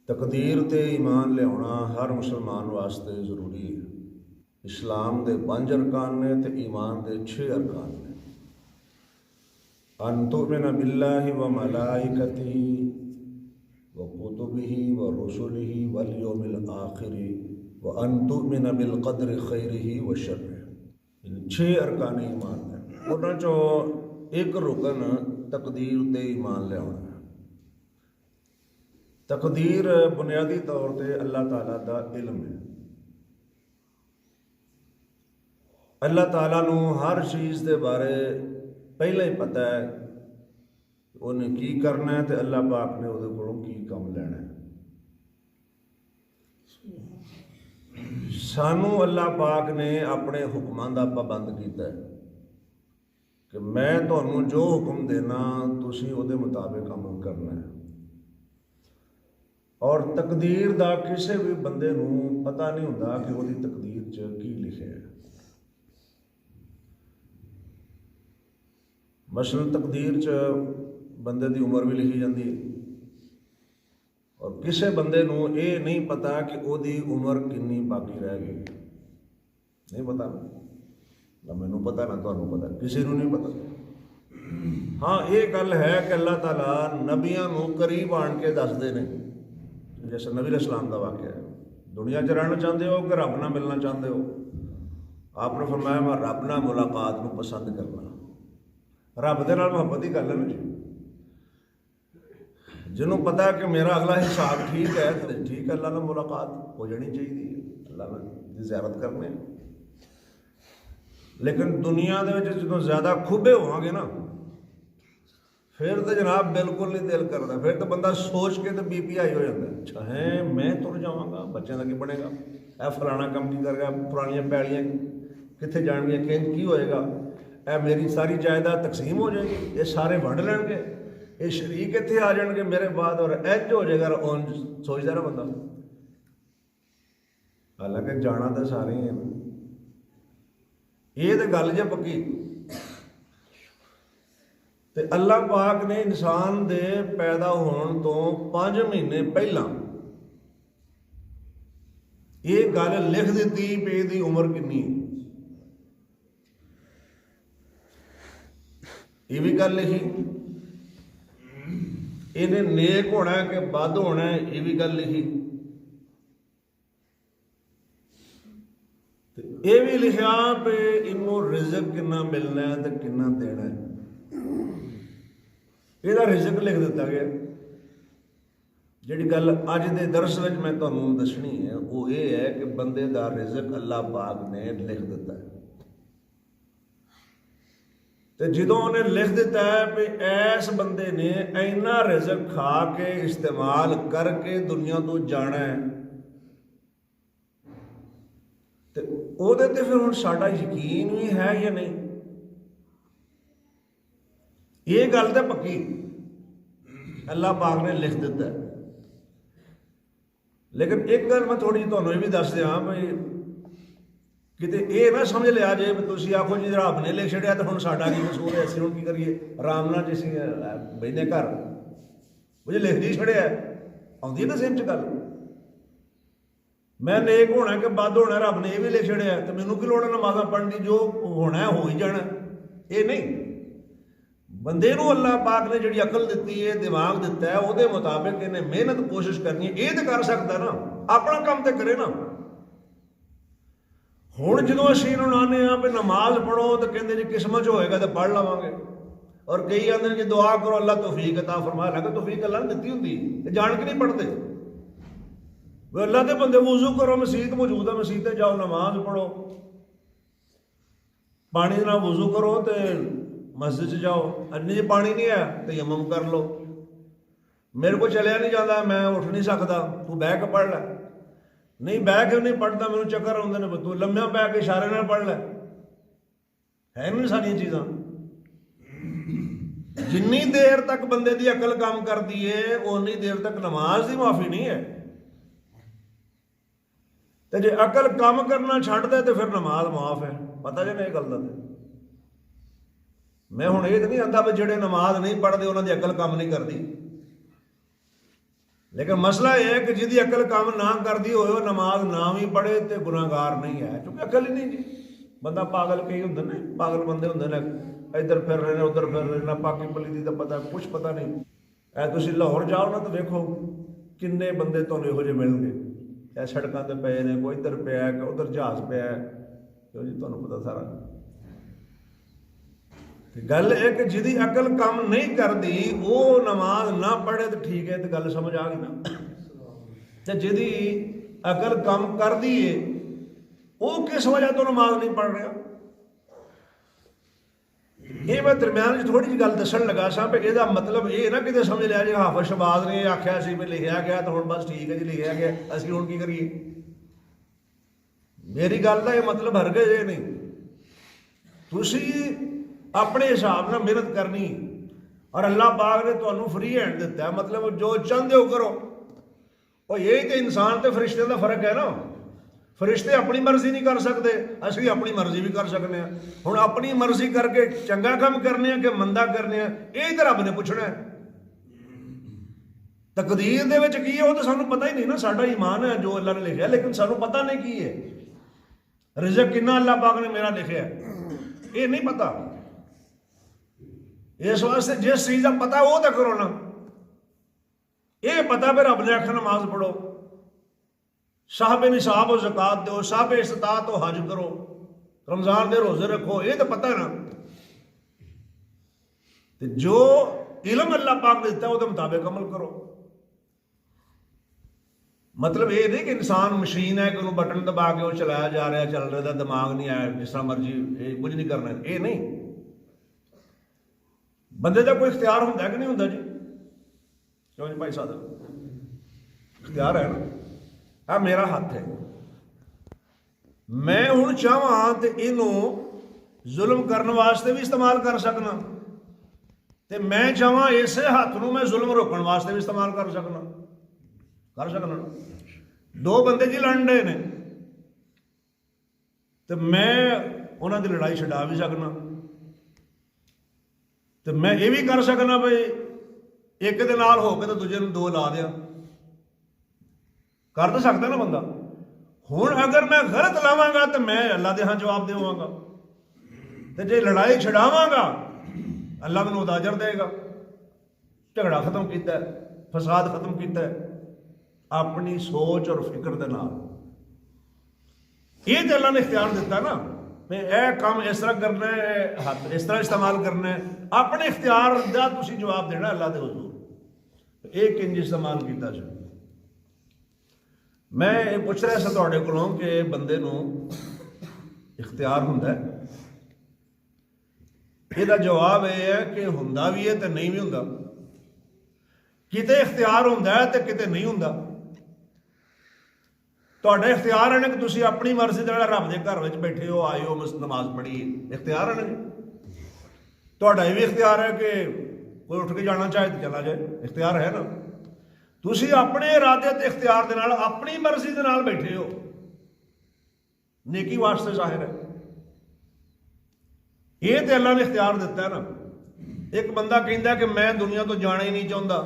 तकदीर ते ईमान लियाना हर मुसलमान वास्ते जरूरी है। इस्लाम दे 5 अरकान ने ते ईमान दे 6 अरकान ने। अन तुमिन बिल्लाहि व मलाइकतिही व कुतुबिही व रुसुलिही वल यौमिल आखिरी व अन तुमिन बिल क़द्रि खैरिही व शर्रिही। इन 6 अरकान ईमान ने। उन्हां चों एक रुकन तकदीर ते ईमान लियाना। तकदीर बुनियादी तौर पर अल्लाह ताला दा इल्म है। अल्लाह ताला नूं हर चीज़ के बारे पहले ही पता है उन्हें की करना है, तो अल्लाह पाक ने उहदे कोलों की काम लेना है। सानू अल्लाह पाक ने अपने हुक्मां दा पाबंद किया है कि मैं तुहानूं जो हुक्म देना तुसीं उहदे मुताबिक अमल करना है। और तकदीर दा किसी भी बंदे नूं पता नहीं हुंदा कि उहदी तकदीर च की लिखिआ है। मसलन तकदीर च बंदे दी उम्र भी लिखी जाती है और किसी बंदे नूं ये नहीं पता कि उहदी उम्र कितनी बाकी रह गई, नहीं पता। ना मैनूं पता ना तुहानूं पता, किसी नूं नहीं पता। हाँ, ये गल है कि अल्लाह ताला नबियां नूं करीब आण के दसदे ने। जैसे नबी इस्लाम का वाक़या है, दुनिया च रहना चाहते हो कि रब नाल मिलना चाहते हो, आपने फरमाया मैं रब नाल मुलाकात को पसंद करना। रब दे नाल मुहब्बत ही कर लेना जी। जिन्होंने पता है कि मेरा अगला हिसाब ठीक है तो ठीक है, अल्लाह नाल मुलाकात हो जानी चाहिए, अल्लाह की ज़ियारत करने। लेकिन दुनिया के जो ज़्यादा खुबे होवांगे ना, फिर तो जनाब बिल्कुल नहीं दिल करता। फिर तो बंदा सोच के तो BPI हो जाता है। अच्छा है, मैं तुर जावांगा, बच्चों का की बनेगा, यह फलाना काम की करेगा, पुरानियां पैलियां कित्थे जाणगियां, किंज की होएगा, यह मेरी सारी जायदाद तकसीम हो जाएगी, ये सारे वंड लैणगे, ये शरीक इत्थे आ जाएंगे मेरे बाद, और इंज हो जाएगा। उंज सोचता रहा बंदा। हालांकि जाना तो सारे ही हैं। ये तो गल जे पक्की। ते अल्लाह पाक ने इंसान दे पैदा होने तो 5 महीने पहला ये गल लिख दी भी इसकी उम्र कितनी है। ये भी गल लिखी, इन्हें नेक होना है कि बद होना है, ये भी गल लिखी। ये भी लिखा भी इनू रिज़्क कितना मिलना है तो कितना देना है। ਇਹਦਾ रिज़क लिख दिता गया। जी गल अज के दरस में मैं तुहानूं दसनी है वो ये है कि बंदे का रिज़क अल्लाह पाक ने लिख दिता है। तो जो उन्हें लिख दिता है भी इस बंदे ने इन्ना रिज़क खा के इस्तेमाल करके दुनिया तो जाना है, तो उहदे ते फिर हुण साडा यकीन भी है या नहीं, ये गल तो पक्की अल्लाह पाक ने लिख दिता है। लेकिन एक गल मैं थोड़ी जी तुहानूं भी दस दियां भाई, किते ये ना समझ लिया जे तुसीं आखो जी रब ने लिख छड़िया तो हुण साडा की कसूर है, असीं हुण की करिए, आराम नाल जिसी बहिने घर मुझे लिख दी छड़िया। आउंदी है ना सेम च गल, मैं नेक होना कि बद होना रब ने ये भी लिख छड़िया, तो मैनूं की लोड़ है नमाज़ां पढ़न दी, जो होना है हो ही जाना। ये नहीं, बंदे नूं अल्लाह पाक ने जिहड़ी अकल दी है, दिमाग दिता है, उहदे मुताबिक इन्हें मेहनत कोशिश करनी है। ये तो कर सकता ना, अपना काम तो करे ना। हुण जदों असीं इहनूं आने भी नमाज पढ़ो तो कहंदे जी किस्मत च होएगा तो पढ़ लवांगे, और कई आंदे जी दुआ करो अल्लाह तौफीक अता फरमा। लगे तौफीक अल्लाह ने दित्ती हुंदी, जान के नहीं पढ़ते। वो अल्लाह के बंदे वुज़ू करो, मसीत मौजूद है, मसीत जाओ नमाज पढ़ो, पानी नाल वुज़ू करो तो मस्जिद च जाओ, अन्नी जी पानी नहीं है तो यमम कर लो। मेरे को चलिया नहीं जाता, मैं उठ नहीं सकता, तू बह के पढ़ लै। नहीं बह के नहीं पढ़ता, मैनूं चक्कर आउंदे ने, तू लम्मिया पै के इशारे नाल पढ़ लै। है नहीं सारियां चीज़ां। जिन्नी देर तक बंदे की अकल काम करती है उन्नी देर तक नमाज की माफ़ी नहीं है। तो जे अकल काम करना छड्ड दे तो फिर नमाज माफ है। पता जे नहीं गल दा। मैं हुण ये तो नहीं आंदा भी जिहड़े नमाज नहीं पढ़ते उन्हां दी अकल काम नहीं करती। लेकिन मसला यह है कि जिहदी अकल काम ना करती होए वो नमाज ना भी पढ़े तो गुनाहगार नहीं है, क्योंकि अकल ही नहीं जी। बंदा पागल कई होंदे ने, पागल बंदे होंदे ने, इधर फिर रहे ने उधर फिर रहे ना, पाकी पली दा पता कुछ पता नहीं। ऐ तुसीं लाहौर जाओ ना तो देखो किन्ने बंदे तुहानूं इहो जिहे मिलणगे, ऐ सड़कां ते पए ने, कोई इधर पिया कोई उधर जहाज पिया, क्यों जी तुहानूं पता सारा। गल है कि जिहदी अकल काम नहीं करती वो नमाज ना पढ़े तो ठीक है, तो गल समझ आ गई ना। तो जिहदी अकल काम करती है वो किस वजह तो नमाज नहीं पढ़ रहा। ये मैं दरम्यान थोड़ी जी गल दसन लगा सा भी इसका मतलब ये ना किते समझ लिया जी हाफिज शहबाज ने आख्या सी भी लिखिया गया तो हुण बस ठीक है जी लिखिया गया, असीं हुण की करिए। मेरी गल का ये मतलब हरगिज़ ये नहीं, तुसीं अपने हिसाब नाल मेहनत करनी और अल्लाह पाक ने तुहानूं फ्री हैंड दिता है, मतलब जो चाहते हो करो। और यही तो इंसान ते फरिश्ते का फर्क है ना। फरिश्ते अपनी मर्जी नहीं कर सकते, असीं अपनी मर्जी भी कर सकते हैं। हुण अपनी मर्जी करके चंगा काम करने कि मंदा करने, ये तो रब ने पूछना है। तकदीर दे विच की है वो तो सानूं पता ही नहीं ना। साडा ईमान है जो अल्लाह ने लिखिया, लेकिन सानूं पता नहीं की है। रिज़्क किन्ना अल्लाह पाक ने मेरा लिखिया ये नहीं पता। इस वास्ते जिस चीज़ का पता वो तो करो ना। ये पता भी रब ने आखिया नमाज पढ़ो, साहब निसाब हो ज़कात दो, साहब इस्तात हो हज करो, रमज़ान दे रोज़े रखो, ये तो पता है ना। तो जो इल्म अल्लाह पाक ने दिता उसके मुताबिक अमल करो। मतलब ये नहीं कि इंसान मशीन है कि उन्होंने बटन दबा के वो चलाया जा रहा है, चल रहा है, दिमाग नहीं आया जिस तरह मर्जी कुछ नहीं करना, ये नहीं। बंदे का कोई इख्तियार होंदा कि नहीं होंदा जी? क्यों जी भाई साहब, इख्तियार है ना। आ मेरा हाथ है, मैं हुण चाहां तो इनू जुल्म करने वास्ते भी इस्तेमाल कर सकना, ते मैं चाहां इस हाथ नूं मैं जुल्म रोकने वास्ते भी इस्तेमाल कर सकना ना। दो बंदे जी लड़ रहे ने तो मैं उन्हां दी लड़ाई छड़ा भी सकना, तो मैं ये भी कर सकना भाई एक दे नाल हो के तो दूजे नूं दो ला दिया, कर तो सकता ना बंदा। हुण अगर मैं गलत लावांगा तो मैं अल्लाह दे हां जवाब देवांगा, तो जे लड़ाई छड़ावांगा अल्लाह मैनूं उहदा अजर देगा। झगड़ा खत्म किया, फसाद खत्म किया अपनी सोच और फिक्र दे नाल। ये तो अल्लाह ने इख्तियार दिता ना, मैं यह काम इस तरह करना है, हाथ इस तरह इस्तेमाल करना है, अपने इख्तियार का तुसीं जवाब देना अल्लाह दे हुजूर। एक इंज इस्तेमाल किया जी। मैं ये पूछ रहा था तुहाडे कोलों कि बंदे नूं इख्तियार हुंदा है, इहदा जवाब यह है कि हुंदा भी है तो नहीं भी हुंदा। किते इख्तियार हुंदा है तो किते नहीं हुंदा। तुहाडा इख्तियार है ना कि तुसीं अपनी मर्जी दे नाल रब दे घर विच बैठे हो, आए हो, नमाज पढ़ी, इख्तियार है ना जी। तुहाडा ये भी इख्तियार है कि कोई उठ के जाना चाहे तो चला जाए, इख्तियार है ना। तुसीं अपने इरादे ते इख्तियार दे नाल अपनी मर्जी दे नाल बैठे हो, नेकी वास्ते जाहिर है। ये तो अल्लाह ने इख्तियार दिता है ना। एक बंदा कहता कि मैं दुनिया तो जाना ही नहीं चाहता,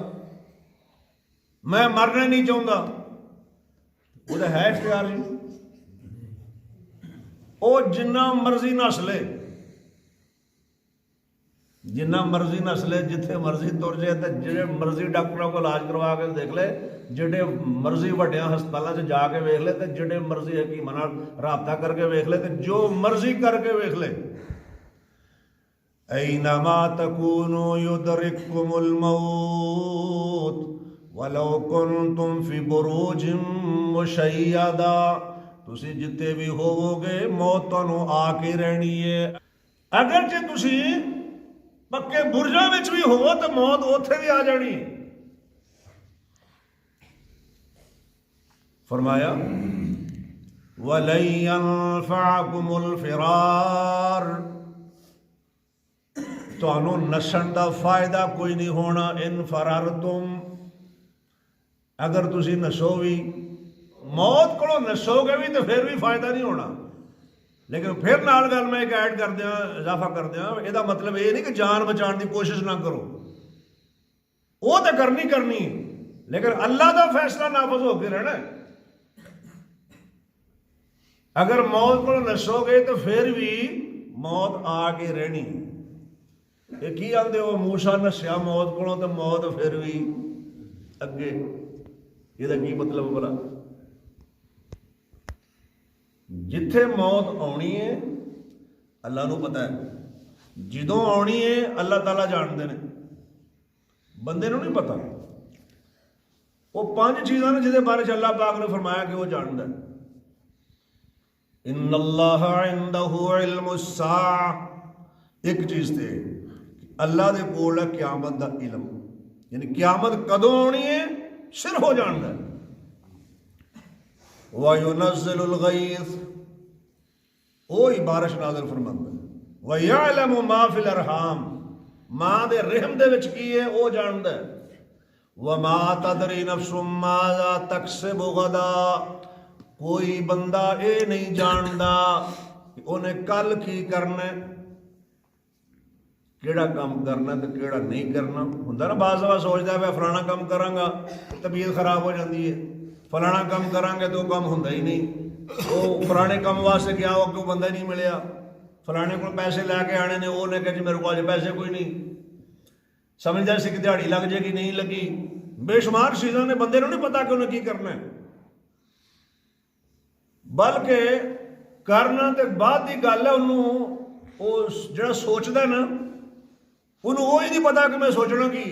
मैं मरना नहीं चाहता, वो तो है इख्तियार जी। वो जिन्ना मर्जी नस ले, जिन्ना मर्जी नस ले, जिथे मर्जी तुर जाए, तो जो मर्जी डॉक्टरों को इलाज करवा के देख ले, जिहड़े मर्जी वड्डियां हस्पतालों से जाके वेख ले, तो जिहड़े मर्जी हकीमां नाल राबता करके वेख ले, तो जो मर्जी करके वेख ले, ऐनमा तकूनु युदरिकुमुल मौत वलौ कुंतुम फी बुरूजिम मुशय्यदा। तुसीं जिते भी होवोगे मौत तुहानूं आके रहनी है। अगर जे तुसीं पक्के बुरजां विच भी हो तो मौत उत्थे भी आ जानी है। फरमाया वलन यनफअकुमुल फिरार, तुहानूं नस्सण दा फायदा कोई नहीं होना। इन फररतुम, अगर तुसीं नसो भी, मौत कोलों नसोगे भी तो फिर भी फायदा नहीं होना। लेकिन फिर नाल गल मैं एक ऐड कर दियां, इजाफा कर दियां, इसदा मतलब ये नहीं कि जान बचाने की कोशिश ना करो, वो तो करनी लेकिन अल्लाह का फैसला नाफज होकर रहना है। अगर मौत को नसोगे तो फिर भी मौत आके रहनी। ये की आंदे हो, मूसा नस्या मौत को तो मौत फिर भी अगे, ਇਹਦਾ ਕੀ मतलब भला? जिथे मौत आनी है अल्लाह नूं पता है, जदों आनी है अल्लाह ताला जानते हैं, बंदे नूं नहीं पता। वो 5 चीज़ां ने जिहदे बारे अल्लाह पाक ने फरमाया कि वो जानता है। इन्नल्लाह इंदहु इल्मुस्साअ, एक चीज़ थे अल्लाह दे कोल है क़यामत दा इल्म, यानी क़यामत कदों आनी है सिर्फ हो जानता है। व युनज़्ज़िलुल गैज़, वो ही बारिश नाज़िल फरमांदा है। व यअलमु मा फिल अरहाम, मां दे रहम दे विच की है वो जानता है। व मा तदरी नफ्सुम माज़ा तक्सिबु गदा, कोई बंदा ये नहीं जानता कि उन्हें कल की करना, केड़ा काम करना तो केड़ा नहीं करना। हुंदा ना बाज़ दफा सोचता है फलाना काम करांगा तबीयत खराब हो जाती है, फलाना काम करांगे तो काम हुंदा ही नहीं, वो फलाने काम वास्ते गया वो क्यों बंदा नहीं मिलया, फलाने को पैसे लैके आने ने, वो ने कहा जी मेरे को अज पैसे कोई नहीं, समझदा सी कि दिहाड़ी लग जाएगी, नहीं लगी। बेशुमार चीज़ों ने बंदे नहीं पता कि उन्हें की करना है, बल्कि करना तो बाद की गल है। उन्होंने वो जो सोचता ना उन्होंने वो ही नहीं पता कि मैं सोचना की।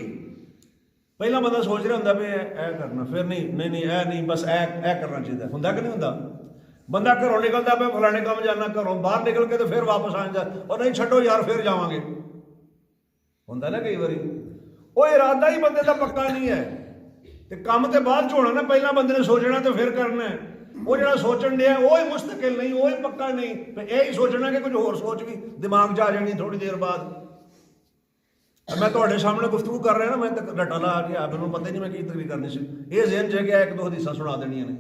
पहला बंदा सोच रहा होंगे भी ऐ करना, फिर नहीं नहीं नहीं ऐ नहीं बस ऐ करना चाहिए, होंगे कि नहीं होंगे। बंदा घरों निकलता पे फलाने काम जाना, घरों बाहर निकल के तो फिर वापस आ जाता, और नहीं छड्डो यार फिर जावांगे, होंगे ना कई बारी। वो इरादा ही बंदे का पक्का नहीं है, तो काम तो बाद च होना ना, पहला बंदे ने सोचना तो फिर करना है। वो जो सोचन दिया वो ही मुस्तकिल नहीं, वो ही पक्का नहीं, फिर यही सोचना कि कुछ होर सोच भी दिमाग च आ जानी थोड़ी देर बाद। मैं तो सामने गुफ्तगू कर रहा ना, मैं तो रटा ला गया, मैंने पता ही नहीं मैं की तकरीर करनी सी, ये ज़हन च गया 1-2 हदीसां सुना देनियां ने,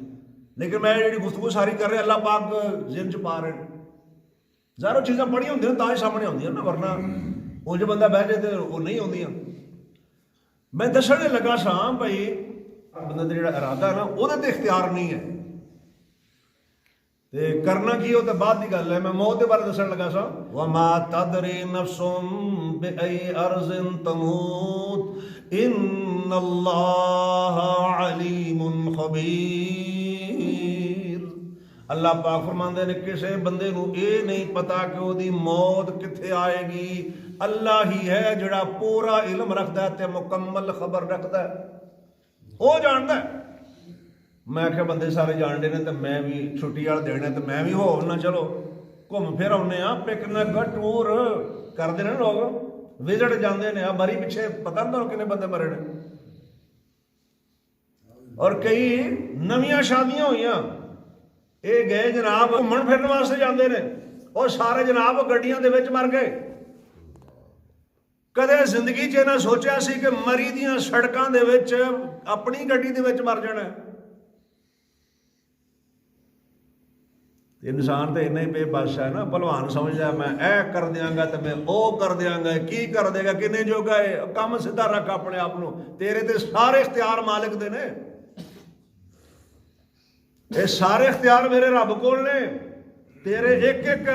लेकिन मैं जी गुफ्तगू सारी कर रहा अल्लाह पाक ज़हन च पा रहे हैं। ज़ाहिर चीज़ां पढ़ियां होंदियां तां ही सामने आउंदियां ना, वरना उंज बंदा बह जाए तो वो नहीं आउंदियां। मैं दसण लगा सा भाई बंदा दा जिहड़ा इरादा ना उहदे ते इख्तियार नहीं है, ते करना की हो तो बाद की गल है। मैं मौत के बारे दसन लगा सा, वमा तदरी नफ्सुम बिअई अर्ज़िन तमूत इन्नल्लाह अलीमुन खबीर। अल्लाह पाक फरमांदे ने किसी बंदे नूं ये नहीं पता कि उसकी मौत कित्थे आएगी, अल्लाह ही है जिहड़ा पूरा इल्म रखता है ते मुकम्मल खबर रखता है, वो जानता है। मैं आख्या बंदे सारे जान रहे हैं तो मैं भी छुट्टी वाले दिन है तो मैं भी हो ना, चलो घूम फिर आने, पिकनिक टूर करते हैं लोग, विजिट जाते हैं। मरी पिछे पता नहीं कितने बंदे मरे ने, और कई नवियां शादियां हुई, ये गए जनाब घूमन फिरन वास्ते जाते हैं, और सारे जनाब गड्डियां दे विच मर गए। कदे जिंदगी च इन्हें सोचा सी कि मरी दियां सड़कों दे विच अपनी गड्डी दे विच मर जाना। इंसान तो इन्ना ही बेबस है ना, भलवान समझदा मैं ऐ कर देंगा तो मैं वो कर देंगा, की कर देगा किन्ने जोगा है, काम सीधा रख अपने आप को, तेरे ते सारे इख्तियार मालिक दे ने, ये सारे इख्तियार मेरे रब कोल ने। तेरे एक एक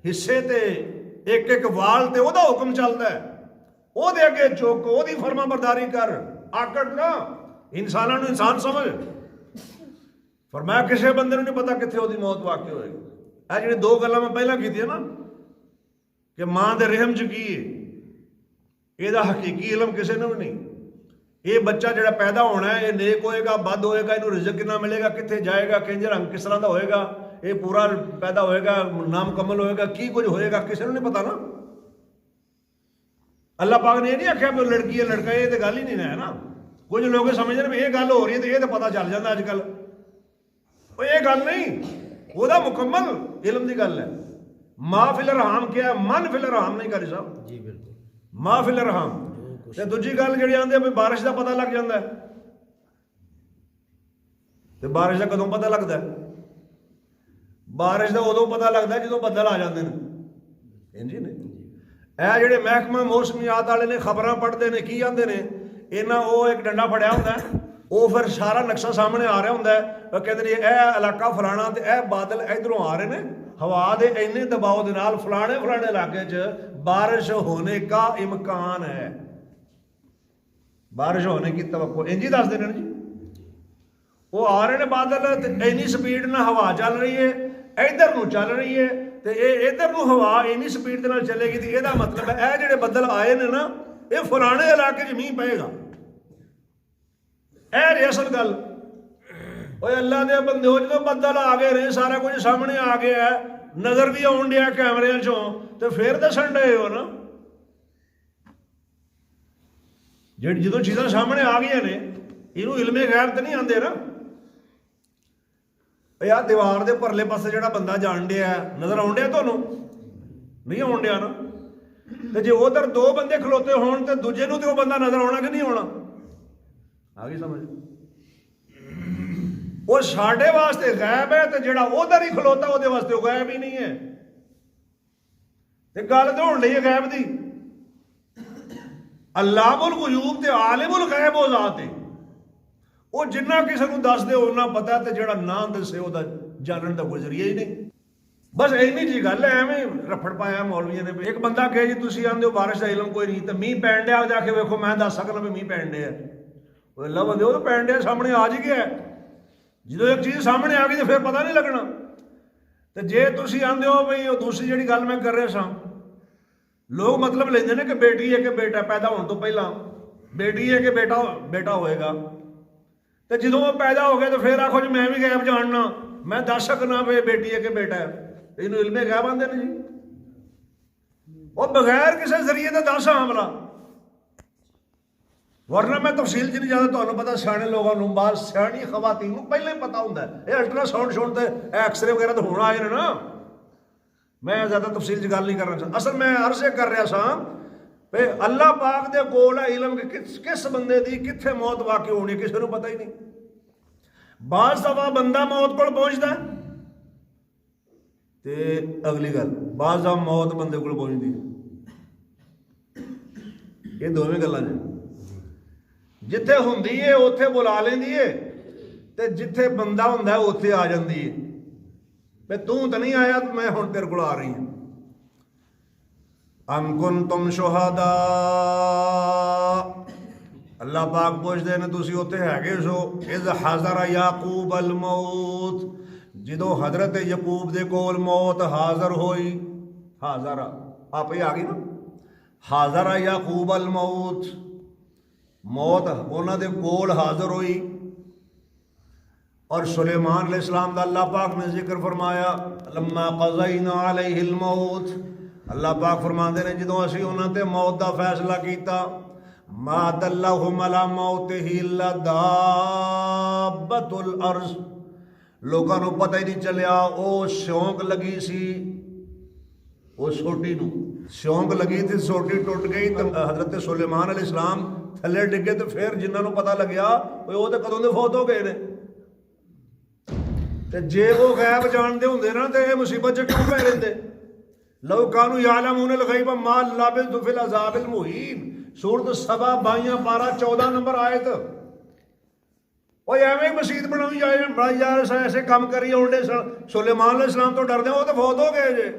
हिस्से ते एक एक वाल ते ओदा हुक्म चलता है, ओदे अगे चुक, ओदी फरमा बरदारी कर, आकड़ ना इंसानों को इंसान समझ। फरमाया किसी बंदे को नहीं पता कितने उसकी मौत वाकई होएगी। यह जी 2 गल्लां मैं पहला की ना कि मां के रहम च की है, यदा हकीकी इलम किसी ने भी नहीं। ये बच्चा जो पैदा होना है ये नेक होएगा बद होएगा, इनू रिजक कितना मिलेगा, कितने जाएगा, किंज रंग किस तरह का होएगा, ये पूरा पैदा होएगा नामुकम्मल होएगा, की कुछ होएगा किसी ने नहीं पता ना। अल्लाह पाक ने ये नहीं आख्या भी लड़की है लड़का, ये तो गल ही नहीं है ना। कुछ लोग समझते हैं भी ये गल हो रही है तो ये तो पता चल जाता अजकल, ये गल नहीं, वह मुकम्मल इलम की गल है। माँ फिल रहाम क्या है, मन फिल रहाम नहीं करी साहब जी, बिल्कुल माँ फिल रहाम। तो दूजी गल जी आती है बारिश का पता लग जाता है, तो बारिश का कदों पता लगता है? बारिश का उदों पता लगता है जो बदल आ जाते हैं। इंजी ने यह जोड़े महकमा मौसमियात वाले ने खबर पढ़ते हैं, की आते हैं, इन्हें वो एक डंडा फड़िया होंगे ਉਹ ਫਿਰ ਸਾਰਾ ਨਕਸ਼ਾ ਸਾਹਮਣੇ ਆ ਰਿਹਾ ਹੁੰਦਾ ਹੈ। ਉਹ ਕਹਿੰਦੇ ਨੇ ਇਹ ਇਲਾਕਾ ਫਲਾਣਾ ਤੇ ਇਹ ਬਾਦਲ ਇਧਰੋਂ ਆ ਰਹੇ ਨੇ, ਹਵਾ ਦੇ ਇੰਨੇ ਦਬਾਅ ਦੇ ਨਾਲ ਫਲਾਣੇ ਇਲਾਕੇ 'ਚ ਬਾਰਿਸ਼ ਹੋਣੇ का इम्कान है, बारिश होने की तवक्को। इंज ही दस देने जी, वो आ रहे ने बादल ते इन्नी स्पीड नाल हवा चल रही है, इधर नूं चल रही है ते इधर नूं हवा इन्नी स्पीड दे नाल चलेगी ते इहदा मतलब है ये जिहड़े बदल आए ने ना ये फलाणे इलाके 'च मींह पेगा। ए असल गल ओए अल्लाह दे बंदे, जो बदल आ गए ने, सारा कुछ सामने आ गया है, नज़र भी आउण दिया कैमरे चों, तो फिर दसन डे हो ना ਜਿਹੜੀ ਜਦੋਂ ਚੀਜ਼ਾਂ ਸਾਹਮਣੇ ਆ ਗਈਆਂ ਨੇ, ਇਹਨੂੰ ਇਲਮੇ ਗੈਬ ਤੇ ਨਹੀਂ ਆਉਂਦੇ ਨਾ। ਯਾਰ ਦੀਵਾਰ ਦੇ ਪਰਲੇ ਪਾਸੇ ਜਿਹੜਾ ਬੰਦਾ ਜਾਣ ਡਿਆ ਨਜ਼ਰ ਆਉਣ ਡਿਆ ਤੁਹਾਨੂੰ? ਨਹੀਂ ਆਉਣ ਡਿਆ ਨਾ। ਤੇ ਜੇ ਉਧਰ ਦੋ ਬੰਦੇ ਖਲੋਤੇ ਹੋਣ ਤੇ ਦੂਜੇ ਨੂੰ ਤੇ ਉਹ ਬੰਦਾ ਨਜ਼ਰ ਆਉਣਾ ਕਿ ਨਹੀਂ ਆਉਣਾ? ਆ ਗਈ ਸਮਝ? ਉਹ ਸਾਡੇ ਵਾਸਤੇ ਗਾਇਬ ਹੈ ਤੇ ਜਿਹੜਾ ਉਧਰ ਹੀ ਖਲੋਤਾ ਉਹਦੇ ਵਾਸਤੇ ਉਹ ਗਾਇਬ ਹੀ ਨਹੀਂ ਹੈ। ਤੇ ਗੱਲ ਤਾਂ ਹੋਣ ਲਈ ਹੈ ਗਾਇਬ ਦੀ। अल्लाहुल गुयूब ते आलिमुल गैब हो जात है, वो जिन्ना किसी को दस दे उन्ना पता, तो जिहड़ा ना दसे ओहदा जानन दा कोई जरिया ही नहीं। बस इन्नी जी गल है, एवें रफड़ पाया मौलवियों ने। एक बंदा कहे जी तुसीं आंदे हो बारिश का इलम कोई नहीं, तो मींह पैण डिया जाके वेखो, मैं दस सकना भी मींह पैण डिया। अल्लाह बंदे वो तो पैण डिया सामने आ जी गया। जो एक चीज़ सामने आ गई तो फिर पता नहीं लगना। तो जे तुसीं आंदे हो बई दूसरी जिहड़ी गल मैं कर रहा सां, लोग मतलब लेंदे ने कि बेटी है कि बेटा, पैदा होने तो पहला बेटी है कि बेटा होएगा। तो जो पैदा हो गया तो फिर आखो जी मैं भी गैब जानना, मैं दस सकना भी बेटी है कि बेटा है। इन्हू इल्मे गैब आंदे ने जी। और बगैर किसी जरिए तो दस हमला, वरना मैं तफसील च नहीं जाता। तुहानू पता सियाणे लोगों को, बाहर सियाणी खवातीन को पहले ही पता होंगे। ये अल्ट्रासाउंड सुनते एक्सरे वगैरह तो होना आए ना, मैं ज़्यादा तफसील च गल नहीं करना चाहता। असल मैं अर्ज़ कर रहा सा भाई अल्लाह पाक दे कोल है इलम कि किस बंदे दी कित्थे मौत वाकई होनी, किसी को पता ही नहीं। बाज़ दफा बंदा मौत को पहुँचता ते अगली गल, बाज़ दफा मौत बंदे को पहुँचती। ये दोवें गल्लां ने, जिथे हुंदी है उत्थे बुला लेंदी है, ते जिथे बंदा हुंदा है उत्थे आ जांदी है। तू तो नहीं आया तो मैं हुण तेरे को आ रही हूं। अम कुंतुम शुहदा, अल्लाह पाक पुछदे ने तुसीं उत्थे हैगे सो, इज़ हाज़र याकूब अल मौत, जदों हज़रत यकूब दे कोल मौत हाज़र होई। हाज़र आप ही आ गई ना, हाज़र याकूब अल मौत, मौत उन्हां दे कोल हाज़र होई। और सुलेमान अलैहिस्सलाम दा अल्लाह पाक ने जिक्र फरमाया, लम्मा क़ज़ैना अलैहिल मौत, अल्लाह पाक फरमाते ने जदों असीं उन्हां ते मौत दा फैसला कीता, मा दल्लहुम अला मौतिही इल्ला दाब्बतुल अर्ज़, लोगों को पता ही नहीं चलिया। वो सियोंक लगी सी, वो सोटी नूं सियोंक लगी थी, सोटी टुट गई तो हज़रत सुलेमान अलैहिस्सलाम थल्ले डिगे। तो फिर जिन्हां नूं पता लग्या वो तो कदों दे फौत हो गए ने। ते जे वो गैब जानते होंगे ना तो ये मुसीबत च क्यों पै लेंदे? लौ कानू यालमूनल गैब मा लबिथु फिल अज़ाबिल मुहीन, सूरत सबा 22 पारा 14 नंबर आयत। वो एवें मसीत बनाई जा रहे ऐसे काम करी आउंडे सुलेमान अलैहिस्सलाम तो डरदे, वो तो फौत हो गए जे।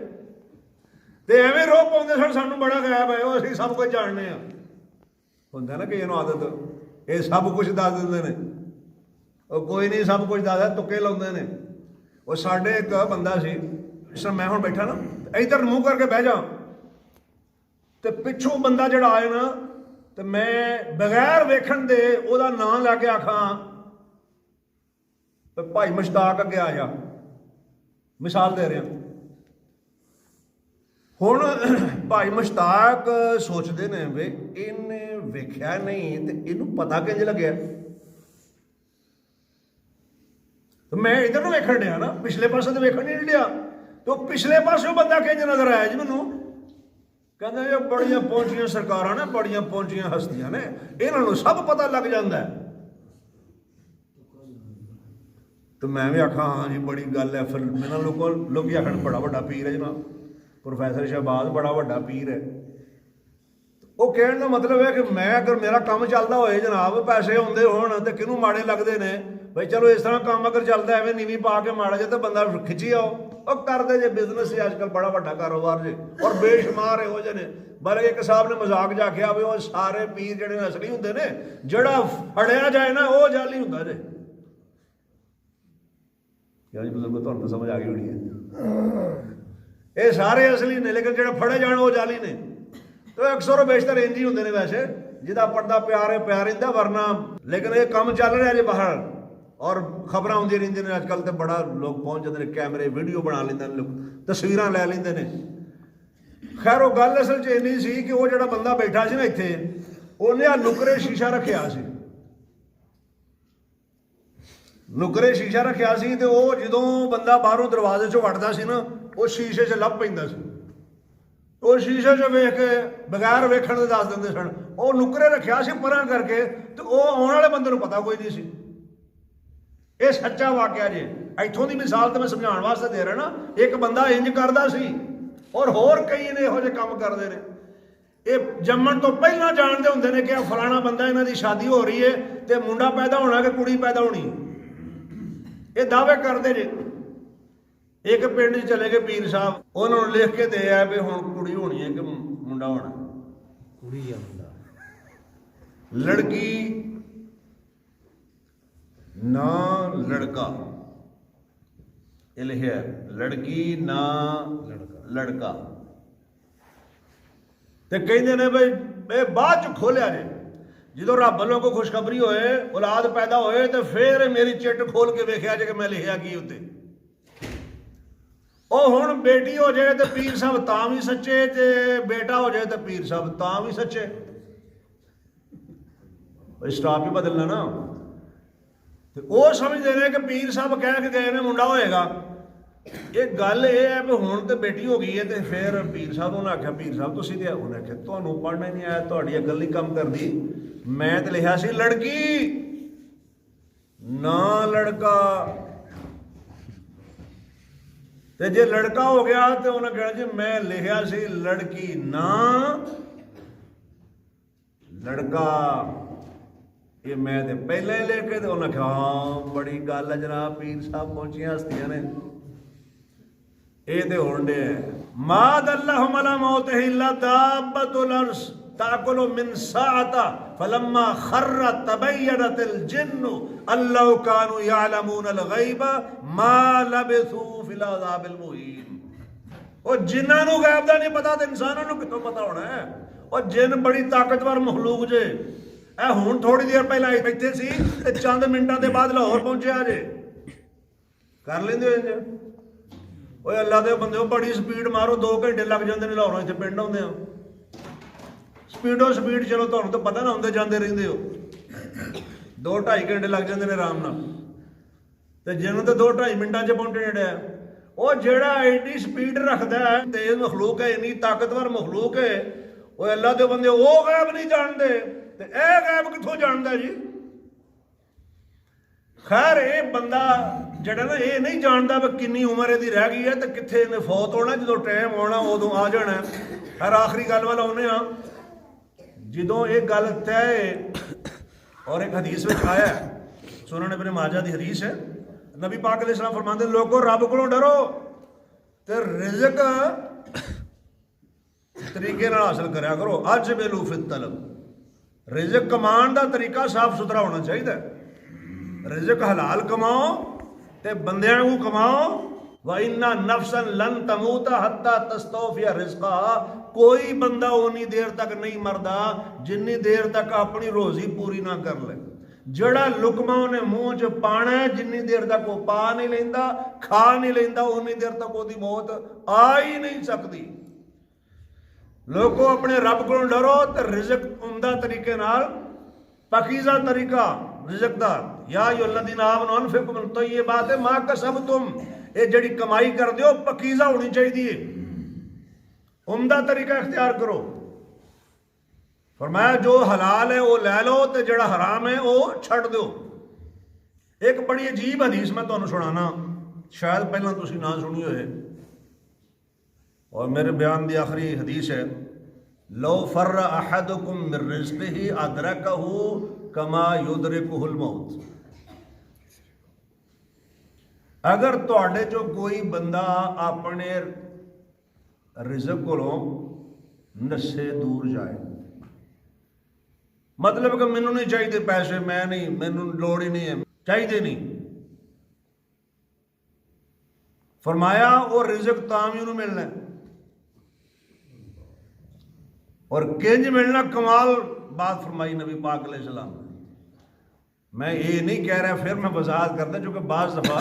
तो एवें रोक पाउंदे सन सानू बड़ा गैब है, वो असीं सब कुछ जानने आ। हुंदा ना कि आदत ये सब कुछ दस दिंदे ने, कोई नहीं सब कुछ दसदा, तुक्के लाउंदे ने। वो साडे एक बंदा सी, जिस तरह मैं हुण बैठा ना, इधर मुँह करके बह जा तो पिछों बंदा जिहड़ा आए ना, तो मैं बगैर वेखण दे ओहदा नाम लैके आखां तो भाई मुश्ताक अगे आ जा, मिसाल दे रहा। हुण भाई मुश्ताक सोचते ने वे इन्हें वेख्या नहीं तो इनू पता किंज लग्या। तो मैं इधर वेखण दिया ना, पिछले पासे तो वेखण नहीं दिया। तो पिछले पासों बंदा किंज नजर आया जी मैनू, कहंदा ये बड़ियां पहुंचियां सरकारां ने, बड़ियां पहुंचियां हस्तियां ने, इन्हां नूं सब पता लग जांदा है। तो मैं भी आखा हाँ जी बड़ी गल है। फिर मैंने लोग आखन बड़ा वड्डा पीर है जनाब, प्रोफैसर शहबाज बड़ा वड्डा पीर है। ਉਹ ਕਹਿਣ ਦਾ ਮਤਲਬ ਹੈ ਕਿ ਮੈਂ ਅਗਰ ਮੇਰਾ ਕੰਮ ਚੱਲਦਾ ਹੋਏ ਜਨਾਬ, ਪੈਸੇ ਆਉਂਦੇ ਹੋਣ ਤੇ ਕਿਹਨੂੰ ਮਾੜੇ ਲੱਗਦੇ ਨੇ ਬਈ ਚਲੋ ਇਸ ਤਰ੍ਹਾਂ ਕੰਮ ਅਗਰ ਚੱਲਦਾ ਐਵੇਂ ਨੀਵੀਂ ਪਾ ਕੇ ਮਾੜਾ ਜੇ ਤਾਂ ਬੰਦਾ ਖਿੱਚੀ ਆਓ। ਉਹ ਕਰਦੇ ਜੇ ਬਿਜ਼ਨਸ ਹੀ ਅੱਜ ਕੱਲ੍ਹ ਬੜਾ ਵੱਡਾ ਕਾਰੋਬਾਰ ਜੇ, ਔਰ ਬੇਸ਼ੁਮਾਰ ਇਹੋ ਜਿਹੇ ਨੇ। ਬਲਕਿ ਇੱਕ ਸਾਹਿਬ ਨੇ ਮਜ਼ਾਕ ਜਾ ਕੇ ਆਵੇ ਉਹ ਸਾਰੇ ਪੀਰ ਜਿਹੜੇ ਅਸਲੀ ਹੁੰਦੇ ਨੇ, ਜਿਹੜਾ ਫੜਿਆ ਜਾਏ ਨਾ ਉਹ ਜਾਲੀ ਹੁੰਦਾ ਜੇ। ਯਾਰ ਜੀ ਬਜ਼ੁਰਗੋ ਤੁਹਾਨੂੰ ਤਾਂ ਸਮਝ ਆ ਗਈ ਹੋਣੀ ਹੈ। ਇਹ ਸਾਰੇ ਅਸਲੀ ਨੇ, ਲੇਕਿਨ ਜਿਹੜਾ ਫੜੇ ਜਾਣ ਉਹ ਜਾਲੀ ਨੇ। ਤੇ ਅਕਸਰ ਬੇਸ਼ਤਰ ਇੰਝ ਹੀ ਹੁੰਦੇ ਨੇ ਵੈਸੇ, ਜਿਹਦਾ ਪਰਦਾ ਪਿਆਰ ਹੈ ਪਿਆਰ ਰਹਿੰਦਾ, ਵਰਨਾ ਲੇਕਿਨ ਇਹ ਕੰਮ ਚੱਲ ਰਿਹਾ ਜੇ ਬਾਹਰ ਔਰ ਖਬਰਾਂ ਆਉਂਦੀਆਂ ਰਹਿੰਦੀਆਂ ਨੇ। ਅੱਜ ਕੱਲ੍ਹ ਤੇ ਬੜਾ ਲੋਕ ਪਹੁੰਚ ਜਾਂਦੇ ਨੇ, ਕੈਮਰੇ ਵੀਡੀਓ ਬਣਾ ਲੈਂਦੇ ਨੇ, ਲੋਕ ਤਸਵੀਰਾਂ ਲੈ ਲੈਂਦੇ ਨੇ। ਖੈਰ ਉਹ ਗੱਲ ਅਸਲ 'ਚ ਇੰਨੀ ਸੀ ਕਿ ਉਹ ਜਿਹੜਾ ਬੰਦਾ ਬੈਠਾ ਸੀ ਨਾ ਇੱਥੇ, ਉਹਨੇ ਆ ਨੁਕਰੇ ਸ਼ੀਸ਼ਾ ਰੱਖਿਆ ਸੀ, ਨੁਕਰੇ ਸ਼ੀਸ਼ਾ ਰੱਖਿਆ ਸੀ। ਤੇ ਉਹ ਜਦੋਂ ਬੰਦਾ ਬਾਹਰੋਂ ਦਰਵਾਜ਼ੇ 'ਚੋਂ ਵੜਦਾ ਸੀ ਨਾ, ਉਹ ਸ਼ੀਸ਼ੇ 'ਚ ਲੱਭ ਪੈਂਦਾ ਸੀ। ਉਹ ਸ਼ੀਸ਼ੇ 'ਚ ਵੇਖ ਕੇ ਬਗੈਰ ਵੇਖਣ ਦੇ ਦੱਸ ਦਿੰਦੇ ਸਨ। ਉਹ ਨੁਕਰੇ ਰੱਖਿਆ ਸੀ ਪਰਾਂ ਕਰਕੇ, ਤੇ ਉਹ ਆਉਣ ਵਾਲੇ ਬੰਦੇ ਨੂੰ ਪਤਾ ਕੋਈ ਨਹੀਂ ਸੀ। ਇਹ ਸੱਚਾ ਵਾਕਿਆ ਜੇ। ਇੱਥੋਂ ਦੀ ਮਿਸਾਲ ਤਾਂ ਮੈਂ ਸਮਝਾਉਣ ਵਾਸਤੇ ਦੇ ਰਿਹਾ ਨਾ। ਇੱਕ ਬੰਦਾ ਇੰਜ ਕਰਦਾ ਸੀ, ਔਰ ਹੋਰ ਕਈ ਨੇ ਇਹੋ ਜਿਹੇ ਕੰਮ ਕਰਦੇ ਨੇ। ਇਹ ਜੰਮਣ ਤੋਂ ਪਹਿਲਾਂ ਜਾਣਦੇ ਹੁੰਦੇ ਨੇ ਕਿ ਫਲਾਣਾ ਬੰਦਾ, ਇਹਨਾਂ ਦੀ ਸ਼ਾਦੀ ਹੋ ਰਹੀ ਹੈ ਤੇ ਮੁੰਡਾ ਪੈਦਾ ਹੋਣਾ ਕਿ ਕੁੜੀ ਪੈਦਾ ਹੋਣੀ, ਇਹ ਦਾਅਵੇ ਕਰਦੇ ਜੇ। ਇੱਕ ਪਿੰਡ 'ਚ ਚਲੇ ਗਏ ਪੀਰ ਸਾਹਿਬ, ਉਹਨਾਂ ਨੂੰ ਲਿਖ ਕੇ ਦੇ ਆਏ ਵੀ ਹੁਣ ਕੁੜੀ ਹੋਣੀ ਹੈ ਕਿ ਮੁੰਡਾ ਹੋਣਾ। ਕੁੜੀ ਆ ਮੁੰਡਾ। ਲੜਕੀ ਨਾ ਲੜਕਾ, ਇਹ ਲਿਖਿਆ ਲੜਕੀ ਨਾ ਲੜਕਾ। ਤੇ ਕਹਿੰਦੇ ਨੇ ਬਈ ਇਹ ਬਾਅਦ 'ਚ ਖੋਲਿਆ ਜੇ, ਜਦੋਂ ਰੱਬ ਵੱਲੋਂ ਕੋਈ ਖੁਸ਼ਖਬਰੀ ਹੋਏ, ਔਲਾਦ ਪੈਦਾ ਹੋਏ, ਤੇ ਫਿਰ ਮੇਰੀ ਚਿੱਟ ਖੋਲ ਕੇ ਵੇਖਿਆ ਜੇ ਕਿ ਮੈਂ ਲਿਖਿਆ ਕੀ ਉੱਤੇ। ਉਹ ਹੁਣ ਬੇਟੀ ਹੋ ਜਾਏ ਤੇ ਪੀਰ ਸਾਹਿਬ ਤਾਂ ਵੀ ਸੱਚੇ, ਤੇ ਬੇਟਾ ਹੋ ਜਾਏ ਤੇ ਪੀਰ ਸਾਹਿਬ ਤਾਂ ਵੀ ਸੱਚੇ। ਸਟਾਪ ਹੀ ਬਦਲਣਾ ਨਾ। ਤੇ ਉਹ ਸਮਝਦੇ ਨੇ ਕਿ ਪੀਰ ਸਾਹਿਬ ਕਹਿ ਕੇ ਗਏ ਨੇ ਮੁੰਡਾ ਹੋਏਗਾ। ਇਹ ਗੱਲ ਇਹ ਹੈ ਵੀ ਹੁਣ ਤੇ ਬੇਟੀ ਹੋ ਗਈ ਹੈ, ਤੇ ਫਿਰ ਪੀਰ ਸਾਹਿਬ ਨੂੰ ਆਖਿਆ, ਪੀਰ ਸਾਹਿਬ ਤੁਸੀਂ ਤੇ, ਉਹਨੇ ਆਖਿਆ ਤੁਹਾਨੂੰ ਪੜ੍ਹਨਾ ਹੀ ਨਹੀਂ ਆਇਆ, ਤੁਹਾਡੀ ਅਕਲ ਨਹੀਂ ਕੰਮ ਕਰਦੀ। ਮੈਂ ਤੇ ਲਿਖਿਆ ਸੀ ਲੜਕੀ ਨਾ ਲੜਕਾ, ਤੇ ਜੇ ਲੜਕਾ ਹੋ ਗਿਆ ਤੇ ਉਹਨੇ ਕਹਿਣਾ ਜੀ ਮੈਂ ਲਿਖਿਆ ਸੀ ਲੜਕੀ ਨਾ ਲੜਕਾ। ਇਹ ਮੈਂ ਤੇ ਪਹਿਲਾਂ ਹੀ ਲਿਖ ਕੇ, ਤੇ ਉਹਨੇ ਕਿਹਾ ਹਾਂ ਬੜੀ ਗੱਲ ਹੈ ਜਨਾਬ, ਪੀਰ ਸਾਹਿਬ ਪਹੁੰਚੀਆਂ ਹਸਤੀਆਂ ਨੇ। ਇਹ ਤੇ ਹੋਣ ਡੇ ਮਾ ਦਲਹੁਮ ਅਲਾ ਮੌਤਿhi ਇਲਾ ਦਾਬਤੁਲ ਅਰਜ਼ ਤਾਕੁਲੁ ਮਿਨ ਸਾਅਤਾ ਫਲम्मा ਖਰ ਤਬਯਨਤ الجن ਅਲਹੁ ਕਾਨੂ ਯਅਲਮੂਨ الغیب ਮਾ ਲਬثوا فی العذاب المہین। ਉਹ ਜਿਨ੍ਹਾਂ ਨੂੰ ਗੈਬ ਦਾ ਨਹੀਂ ਪਤਾ ਤੇ ਇਨਸਾਨਾਂ ਨੂੰ ਕਿੱਥੋਂ ਪਤਾ ਹੋਣਾ ਹੈ। ਉਹ ਜਿੰਨ ਬੜੀ ਤਾਕਤਵਰ ਮਖਲੂਕ ਜੇ। ਇਹ ਹੁਣ ਥੋੜੀ ਦੇਰ ਪਹਿਲਾਂ ਇੱਥੇ ਸੀ ਤੇ ਚੰਦ ਮਿੰਟਾਂ ਦੇ ਬਾਅਦ ਲਾਹੌਰ ਪਹੁੰਚਿਆ ਜੇ। ਕਰ ਲੈਂਦੇ ਹੋ ਇੰਜ। ਓਏ ਅੱਲਾ ਦੇ ਬੰਦੇ, ਬੜੀ ਸਪੀਡ ਮਾਰੋ, 2 ਘੰਟੇ ਲੱਗ ਜਾਂਦੇ ਨੇ ਲਾਹੌਰੋਂ ਇੱਥੇ ਪਿੰਡ ਆਉਂਦੇ ਆ। ਸਪੀਡੋ ਸਪੀਡ ਚਲੋ, ਤੁਹਾਨੂੰ ਤਾਂ ਪਤਾ ਨਾ, ਹੁੰਦੇ ਜਾਂਦੇ ਰਹਿੰਦੇ ਹੋ। 2-2.5 ਘੰਟੇ ਲੱਗ ਜਾਂਦੇ ਨੇ ਆਰਾਮ ਨਾਲ, ਤੇ ਜਿਹਨੂੰ ਤਾਂ 2-2.5 ਮਿੰਟਾਂ 'ਚ ਪਹੁੰਚੇ ਜਿਹੜੇ ਆ। ਉਹ ਜਿਹੜਾ ਐਡੀ ਸਪੀਡ ਰੱਖਦਾ ਹੈ, ਤੇਜ਼ ਮਖਲੂਕ ਹੈ, ਇੰਨੀ ਤਾਕਤਵਰ ਮਖਲੂਕ ਹੈ। ਓਏ ਅੱਲਾ ਦੇ ਬੰਦੇ, ਉਹ ਗੈਬ ਨਹੀਂ ਜਾਣਦੇ ਤੇ ਇਹ ਗੈਬ ਕਿੱਥੋਂ ਜਾਣਦਾ ਜੀ। ਖੈਰ ਇਹ ਬੰਦਾ ਜਿਹੜਾ ਨਾ, ਇਹ ਨਹੀਂ ਜਾਣਦਾ ਵੀ ਕਿੰਨੀ ਉਮਰ ਇਹਦੀ ਰਹਿ ਗਈ ਹੈ ਤੇ ਕਿੱਥੇ ਇਹਨੇ ਫੌਤ ਹੋਣਾ। ਜਦੋਂ ਟਾਈਮ ਆਉਣਾ ਉਦੋਂ ਆ ਜਾਣਾ। ਖੈਰ ਆਖਰੀ ਗੱਲ ਵੱਲ ਆਉਂਦੇ ਹਾਂ। ਜਦੋਂ ਇਹ ਗੱਲ ਤੈਅ, ਔਰ ਇੱਕ ਹਦੀਸ ਵਿੱਚ ਆਇਆ, ਸੁਨਨ ਇਬਨ ਮਾਜਾ ਦੀ ਹਦੀਸ ਹੈ, ਨਬੀ ਪਾਕ अलैहिस्सलाम फरमाते हैं लोगों रब को डरो ते रिज़्क तरीके नाल हासिल करया करो। अज बेलू फित तलब, रिज़्क कमान दा तरीका साफ सुथरा होना चाहिए। रिज़्क हलाल कमाओ ते बंदियां को कमाओ। व इन्ना नफ्सन लन तमूता हत्ता तस्तौफिया रिज़्क़हा। कोई बंदा उन्नी देर तक नहीं मरदा जिन्नी देर तक अपनी रोजी पूरी ना कर ले। ਜਿਹੜਾ ਲੁਕਮਾ ਉਹਨੇ ਮੂੰਹ 'ਚ ਪਾਣਾ, ਜਿੰਨੀ ਦੇਰ ਤੱਕ ਉਹ ਪਾ ਨਹੀਂ ਲੈਂਦਾ, ਖਾ ਨਹੀਂ ਲੈਂਦਾ, ਉਨੀ ਦੇਰ ਤੱਕ ਉਹਦੀ ਮੌਤ ਆ ਹੀ ਨਹੀਂ ਸਕਦੀ। ਲੋਕੋ ਆਪਣੇ ਰੱਬ ਕੋਲੋਂ ਡਰੋ ਤੇ ਰਿਜ਼ਕ ਉਮਦਾ ਤਰੀਕੇ ਨਾਲ, ਪਾਕੀਜ਼ਾ ਤਰੀਕਾ ਰਿਜ਼ਕ ਦਾ। ਯਾ ਅਯੁਹੱਲਜ਼ੀਨਾ ਆਮਨੂ ਅਨਫਿਕੂ ਮਿਨ ਤਯਿਬਾਤ ਮਾ ਕਸਬਤੁਮ। ਇਹ ਜਿਹੜੀ ਕਮਾਈ ਕਰਦੇ ਹੋ ਪਾਕੀਜ਼ਾ ਹੋਣੀ ਚਾਹੀਦੀ ਹੈ, ਉਮਦਾ ਤਰੀਕਾ ਇਖਤਿਆਰ ਕਰੋ। फरमाया जो हलाल है वो लै लो तो जोड़ा हराम है वो छड़ दो। एक बड़ी अजीब हदीस मैं तुहानू सुनाना, शायद पहला तुसी ना सुनी होए, और मेरे बयान की आखिरी हदीस है। लो फर्र अहदुकुम मिन रिज़्क़िही अदरकहू कमा युदरिकुहुल मौत। अगर तुहाडे चो कोई बंदा अपने रिज़्क़ कोलों नशे दूर जाए, मतलब कि मैनू नहीं चाहिए पैसे, मैं नहीं, मैनू लोड़ ही नहीं है, चाहिए नहीं, फरमाया वो रिज़्क़ तां भी उन्होंने मिलना है। और किंज मिलना, कमाल बात फरमाई नबी पाक अलैहिस्सलाम ने। मैं ये नहीं कह रहा, फिर मैं वजाहत करता, क्योंकि बाज़ दफ़ा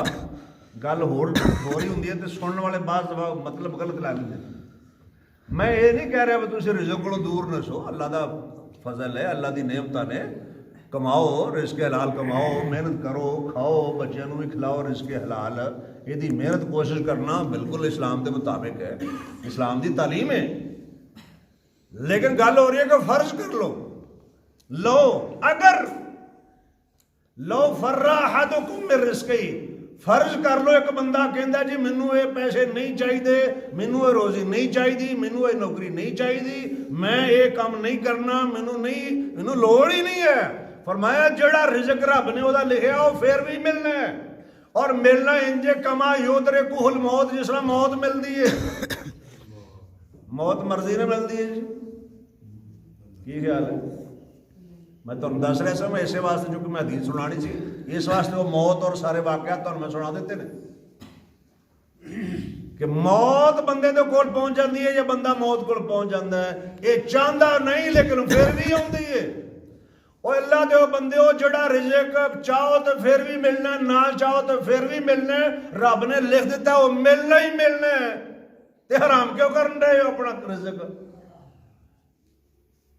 गल हो रही होंगी है तो सुनने वाले बाज़ दफ़ा मतलब गलत लै लेंगे। मैं ये नहीं कह रहा भी तुम रिज़्क़ कोलों दूर नसो, अल्लाह का फजल है, अल्लाह की नेमतां ने, कमाओ, रिज़्क़ हलाल कमाओ, मेहनत करो, खाओ, बच्चों को भी खिलाओ रिज़्क़ हलाल, यदि मेहनत कोशिश करना बिल्कुल इस्लाम के मुताबिक है, इस्लाम की तालीम है। लेकिन गल हो रही है कि फर्ज कर लो अगर लो फर्रा अहदुकुम मिन रिज़्क़िही, फर्ज कर लो एक बंदा कहता जी मैनू ये पैसे नहीं चाहिए, मैनू ये रोजी नहीं चाहिए, मैनू ये नौकरी नहीं चाहिए, मैं ये काम नहीं करना, मैनू लोड़ ही नहीं है। फरमाया जेड़ा रिज़्क़ रब ने ओदा लिखिया वो फिर भी मिलना है, और मिलना इंजे कमा युदरिकुहुल मौत, जिस तरह मौत मिलती है। मौत मर्जी ने मिलती है जी, की ख्याल है? मैं तुम दस रहा मैं इस वास्ते, क्योंकि मैं हदीस सुनानी सी, इस वास्ते वो मौत और सारे वाकयात मैं सुना देते ने कि मौत बंदे दे कोल पहुंच जाती है, या बंदा मौत कोल पहुंच जाता है, ये चाहता नहीं लेकिन फिर भी आती है। और अल्लाह दे बंदे हो, जड़ा रिज़्क़ चाहो तो फिर भी मिलना, ना चाहो तो फिर भी मिलना, रब ने लिख दिता वो मिलना ही मिलना है, ते हराम क्यों कर रहे हो अपना रिज़्क़?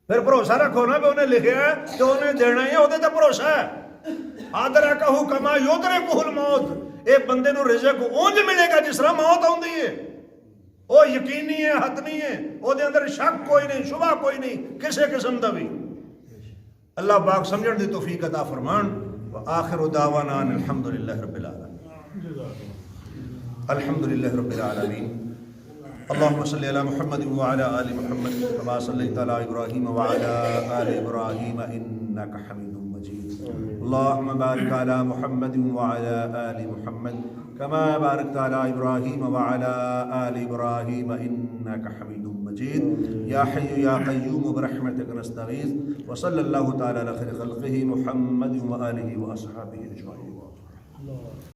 फिर भरोसा रखो ना भी उन्हें लिखा है तो उन्हें देना ही है, वो भरोसा है। अदरकहू कमा युदरिकुहुल मौत, एक बंदे को रिज़्क़ उंज मिलेगा जिस तरह मौत आती है, वो यकीनी है, हतमी है, वो अंदर शक कोई नहीं, शुबा कोई नहीं किसी किस्म का भी। अल्लाह पाक समझण दी तौफीक अता फरमान। व आखिरु दावाना अल्हम्दुलिल्लाहि रब्बिल आलमीन, अल्हम्दुलिल्लाहि रब्बिल आलमीन। अल्लाहुम्मा सल्लि अला मुहम्मद व अला आलि मुहम्मद कमा सल्लैता अला इब्राहीम व अला आलि इब्राहीम इन्नका हमीदुम मजीद। अल्लाहुम्मा बारिक अला मुहम्मद व अला आलि मुहम्मद कमा बारकता अला इब्राहीम व अला आलि इब्राहीम इन्नका हमीदुम मजीद। या हय्यु या क़य्यूम बिरहमतिका नस्तगीथ। व सल्लल्लाहु तआला अला खैरि ख़ल्क़िही मुहम्मद व आलिहि व अस्हाबिही अजमईन।